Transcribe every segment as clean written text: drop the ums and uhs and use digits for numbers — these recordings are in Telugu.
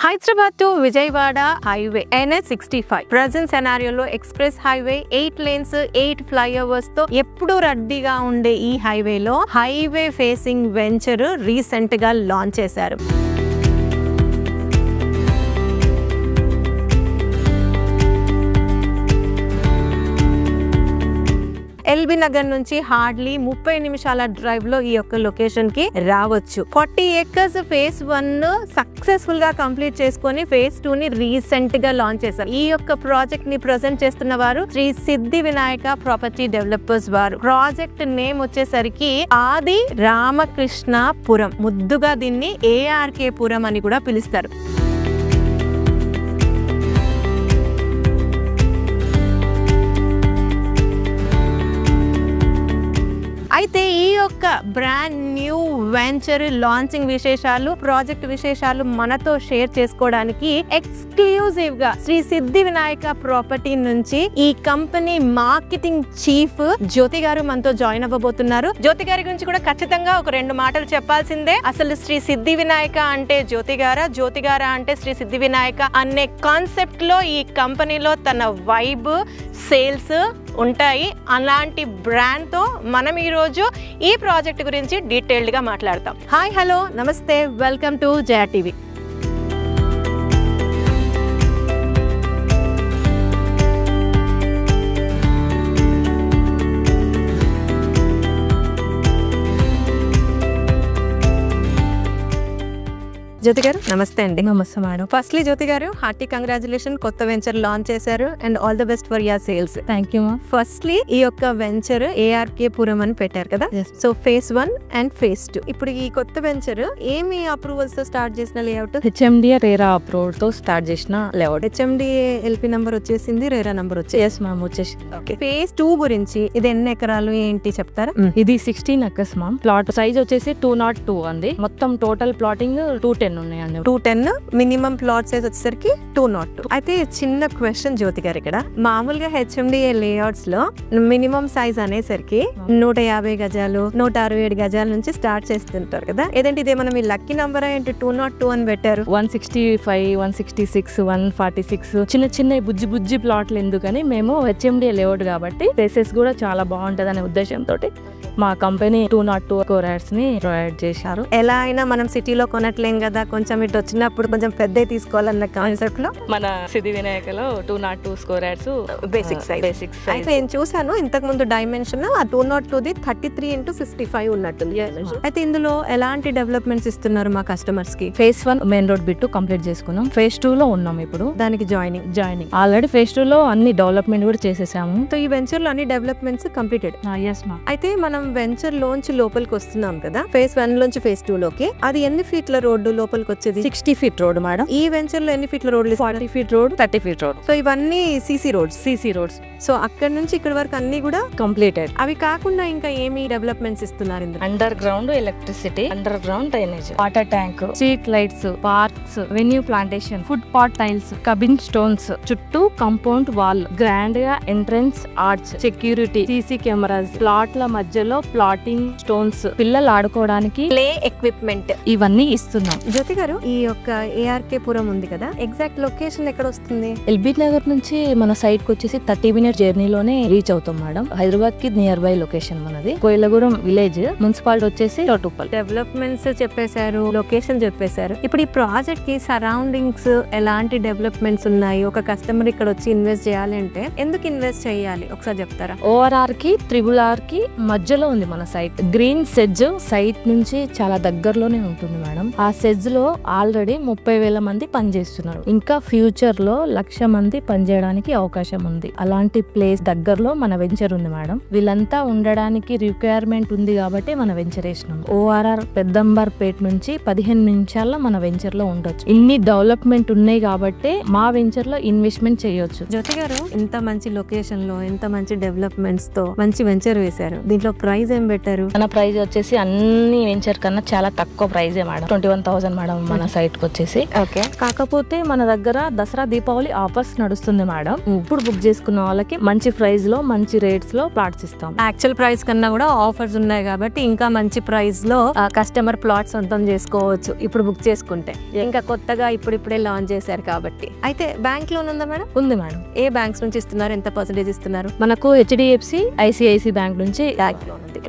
Hyderabad to Vijayawada highway NH65 present scenario lo express highway 8 lanes 8 flyovers తో ఎప్పుడు రద్దీగా ఉండే ఈ highway లో highway facing venture రీసెంట్ గా లాంచ్ చేశారు. ఎల్బీ నగర్ నుంచి హార్డ్లీ 30 నిమిషాల డ్రైవ్ లో ఈ యొక్క లొకేషన్ కి రావచ్చు. 40 acres ఫేజ్ 1 సక్సెస్ఫుల్ గా కంప్లీట్ చేసుకొని ఫేజ్ 2 ని రీసెంట్ గా లాంచ్ చేశారు. ఈ యొక్క ప్రాజెక్ట్ ని ప్రెజెంట్ చేస్తున్న వారు శ్రీ సిద్ధి వినాయక ప్రాపర్టీ డెవలపర్స్ వారు. ప్రాజెక్ట్ నేమ్ వచ్చేసరికి ఆది రామకృష్ణపురం, ముద్దుగా దీన్ని ARK పురం అని కూడా పిలుస్తారు. అయితే ఈ యొక్క బ్రాండ్ న్యూ వెంచర్ లాంచింగ్ విశేషాలు, ప్రాజెక్ట్ విశేషాలు మనతో షేర్ చేసుకోవడానికి ఎక్స్క్లూజివ్ గా శ్రీ సిద్ధి వినాయక ప్రాపర్టీ నుంచి ఈ కంపెనీ మార్కెటింగ్ చీఫ్ జ్యోతి గారు మనతో జాయిన్ అవ్వబోతున్నారు. జ్యోతి గారి గురించి కూడా ఖచ్చితంగా ఒక 2 మాటలు చెప్పాల్సిందే. అసలు శ్రీ సిద్ధి వినాయక అంటే జ్యోతి గారా, జ్యోతి గారా అంటే శ్రీ సిద్ధి వినాయక అనే కాన్సెప్ట్ లో ఈ కంపెనీలో తన వైబ్, సేల్స్ ఉంటాయి. అలాంటి బ్రాండ్ తో మనం ఈరోజు ఈ ప్రాజెక్ట్ గురించి డీటెయిల్డ్ గా మాట్లాడతాం. హాయ్, హలో, నమస్తే, వెల్కమ్ టు జయ టీవీ. జ్యోతి గారు నమస్తే అండి. నమస్తే మేడం. ఫస్ట్లీ జ్యోతి గారు, హార్టీ కంగ్రాచులేషన్, కొత్త వెంచర్ లాంచ్ చేశారు and all the best for your sales. Thank you. Firstly ఈ యొక్క వెంచర్ ARK పురం అని పెట్టారు కదా, సో ఫేజ్ 1 అండ్ ఫేజ్ 2. ఇప్పుడు ఈ కొత్త వెంచర్ ఏమి అప్రూవల్స్ తో స్టార్ట్ చేసిన లేఅవుట్? HMDA రేరా అప్రూవల్ తో స్టార్ట్ చేసిన లేఅవుట్. HMDA LP నంబర్ వచ్చేసింది, రేరా నంబర్ వచ్చేసి. ఎస్ మ్యామ్, వచ్చేసి. ఓకే, ఫేజ్ 2 గురించి ఇది ఎన్ని ఎకరాలు ఏంటి చెప్తారా? ఇది 16 acres మ్యామ్. ప్లాట్ సైజ్ వచ్చేసి 202 ఉంది. మొత్తం టోటల్ ప్లాటింగ్ 210 ఉన్నాయండి. 210 మినిమం ప్లాట్ సైజ్ వచ్చేసరికి 202. అయితే చిన్న క్వశ్చన్ జ్యోతి గారు, ఇక్కడ మామూలుగా HMDA లేఅవుట్స్ లో మినిమం సైజ్ అనేసరికి 150 గజాలు 167 గజాల నుంచి స్టార్ట్ చేస్తుంటారు కదా, ఏదంటే ఇదే మనం ఈ లక్కీ నంబర్ ఏంటి 202 అని పెట్టారు? 165, 166, 146 చిన్న చిన్న బుజ్జి ప్లాట్లు ఎందుకని మేము HMDA లేఅవుట్ కాబట్టి ప్లేసెస్ కూడా చాలా బాగుంటది అనే ఉద్దేశంతో మా కంపెనీ 202 acres ని ప్రొవైడ్ చేశారు. ఎలా అయినా మనం సిటీలో కొనట్లేం కదా, కొంచెం ఇటు వచ్చినప్పుడు కొంచెం పెద్ద తీసుకోవాలన్న కాన్సెప్ట్ లో మన సిద్ధి వినాయకలో 202 acres బేసిక్ సైజ్. అయితే నేను చూసాను ఇంతకు ముందు డైమెన్షన్ ఆ 202ది 33x55 ఉన్నట్టుంది. అయితే ఇందులో ఎలాంటి డెవలప్మెంట్స్ ఇస్తున్నారు మా కస్టమర్స్ కి? Phase 1 main road bit complete చేసుకున్నాం. ఫేజ్ 2 లో ఉన్నాం ఇప్పుడు. దానికి జాయినింగ్ ఆల్రెడీ ఫేజ్ 2 లో అన్ని డెవలప్మెంట్ కూడా చేసేసాము. సో ఈ వెంచర్ లో అన్ని డెవలప్మెంట్స్ కంప్లీటెడ్. ఎస్ మా. అయితే మనం వెంచర్ లోంచి లోపలికి వస్తున్నాం కదా, ఫేజ్ 1 లోంచి ఫేజ్ 2 లోకి. అది ఎన్ని ఫీట్ల రోడ్డు లోపలికి వచ్చేది? 60 feet రోడ్ మేడం. ఈ వెంచర్ లో ఎన్ని ఫీట్ల రోడ్లు? 40 feet road, 30 feet road. So ఇవన్నీ CC రోడ్స్. సో అక్కడ నుంచి ఇక్కడ వరకు అన్ని కూడా కంప్లీటెడ్. అవి కాకుండా ఇంకా ఏమి డెవలప్మెంట్స్ ఇస్తున్నారు ఇందులో? Underground electricity, underground drainage, water tank, street lights, parks, avenue plantation, footpath tiles, కబిన్ స్టోన్స్, చుట్టూ కంపౌండ్ వాల్, గ్రాండ్ గా entrance arch, security, CC cameras, ప్లాట్ల మధ్యలో ప్లాటింగ్ స్టోన్స్, పిల్లలు ఆడుకోవడానికి ప్లే ఎక్విప్మెంట్, ఇవన్నీ ఇస్తున్నాం. జ్యోతి గారు, ఈ యొక్క ARK పురం ఉంది కదా, ఎగ్జాక్ట్ లొకేషన్ ఎక్కడ వస్తుంది? ఎల్బీ నగర్ నుంచి మన సైట్ కి వచ్చేసి 30 minute జర్నీలోనే రీచ్ అవుతాం మేడం. హైదరాబాద్ కి నియర్ బై లొకేషన్ మనది. కోయిలగూడెం విలేజ్, మున్సిపాలిటీ వచ్చేసి చోటుప్పల్. డెవలప్మెంట్స్ చెప్పేశారు, లొకేషన్ చెప్పేశారు. ఇప్పుడు ఈ ప్రాజెక్ట్ కి సరౌండింగ్స్ ఎలాంటి డెవలప్మెంట్స్ ఉన్నాయి? ఒక కస్టమర్ ఇక్కడ వచ్చి ఇన్వెస్ట్ చేయాలి అంటే ఎందుకు ఇన్వెస్ట్ చేయాలి ఒకసారి చెప్తారా? ORR కి RRR కి మధ్యలో ఉంది మన సైట్. గ్రీన్ సెజ్ సైట్ నుంచి చాలా దగ్గరలోనే ఉంటుంది మేడం. ఆ సెజ్ లో ఆల్రెడీ 30,000 మంది పనిచేస్తున్నారు. ఇంకా ఫ్యూచర్ లో 1,00,000 మంది పనిచేయడానికి అవకాశం ఉంది. అలాంటి ప్లేస్ దగ్గరలో మన వెంచర్ ఉంది మేడం. వీళ్ళంతా ఉండడానికి రిక్వైర్మెంట్ ఉంది కాబట్టి మన వెంచర్ వేసినాం. ORR పెద్దంబర్పేట నుంచి 15 నిమిషాల్లో మన వెంచర్ లో ఉండొచ్చు. ఇన్ని డెవలప్మెంట్ ఉన్నాయి కాబట్టి మా వెంచర్ లో ఇన్వెస్ట్మెంట్ చేయొచ్చు. జ్యోతి గారు, ఇంత మంచి లొకేషన్ లో ఇంత మంచి డెవలప్మెంట్స్ తో మంచి వెంచర్ వేశారు. దీంట్లో ప్రైస్ ఏం పెట్టారు? మన ప్రైస్ వచ్చేసి అన్ని వెంచర్ కన్నా చాలా తక్కువ ప్రైజే మేడం. 21,000 మేడం మన సైట్ కి వచ్చేసి. ఓకే. కాకపోతే మన దగ్గర దసరా దీపావళి ఆఫర్స్ నడుస్తుంది మేడం. ఇప్పుడు బుక్ చేసుకున్న వాళ్ళకి మంచి ప్రైస్ లో మంచి రేట్స్ లో ప్లాట్స్ ఇస్తాం. యాక్చువల్ ప్రైస్ కన్నా కూడా ఆఫర్స్ ఉన్నాయి కాబట్టి ఇంకా మంచి ప్రైస్ లో కస్టమర్ ప్లాట్ సొంతం చేసుకోవచ్చు ఇప్పుడు బుక్ చేసుకుంటే. ఇంకా కొత్తగా ఇప్పుడిప్పుడే లాంచ్ చేశారు కాబట్టి. అయితే బ్యాంక్ లోన్ ఉందా మేడం? ఉంది మేడం. ఏ బ్యాంక్స్ నుంచి ఇస్తున్నారు? ఎంత పర్సెంటేజ్ ఇస్తున్నారు? మనకు HDFC, ICICI బ్యాంక్ నుంచి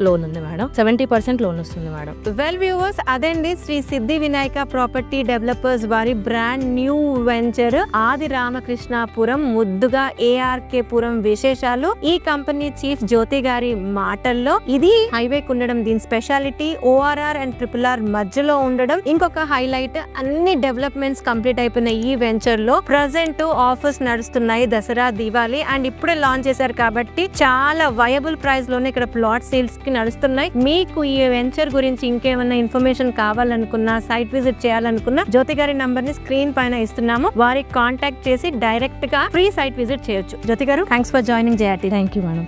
లోన్ ఉంది మేడం. 70% లోన్ వస్తుంది మేడం. వెల్ వ్యూవర్స్, అదండి శ్రీ సిద్ధి వినాయక ప్రాపర్టీ డెవలపర్స్ వారి బ్రాండ్ న్యూ వెంచర్ ఆది రామకృష్ణాపురం ముద్దుగా ARK పురం విశేషాలు. ఈ కంపెనీ చీఫ్ జ్యోతి గారి మాటల్లో ఇది హైవేకి ఉండడం దీని స్పెషాలిటీ, ORR అండ్ RRR మధ్యలో ఉండడం ఇంకొక హైలైట్. అన్ని డెవలప్మెంట్స్ కంప్లీట్ అయిపోయిన ఈ వెంచర్ లో ప్రజెంట్ ఆఫర్స్ నడుస్తున్నాయి దసరా దివాళీ అండ్ ఇప్పుడే లాంచ్ చేశారు కాబట్టి చాలా వయబుల్ ప్రైస్ లోనే ఇక్కడ ప్లాట్ సేల్స్ కి నడుస్తున్నాయి. మీకు ఈ వెంచర్ గురించి ఇంకేమైనా ఇన్ఫర్మేషన్ కావాలనుకున్నా, సైట్ విజిట్ చేయాలనుకున్నా జ్యోతి గారి నంబర్ ని స్క్రీన్ పైన ఇస్తున్నాము. వారికి కాంటాక్ట్ చేసి డైరెక్ట్ గా ఫ్రీ సైట్ విజిట్ చేయొచ్చు. జ్యోతి గారు, thanks for joining JRT. Thank you madam.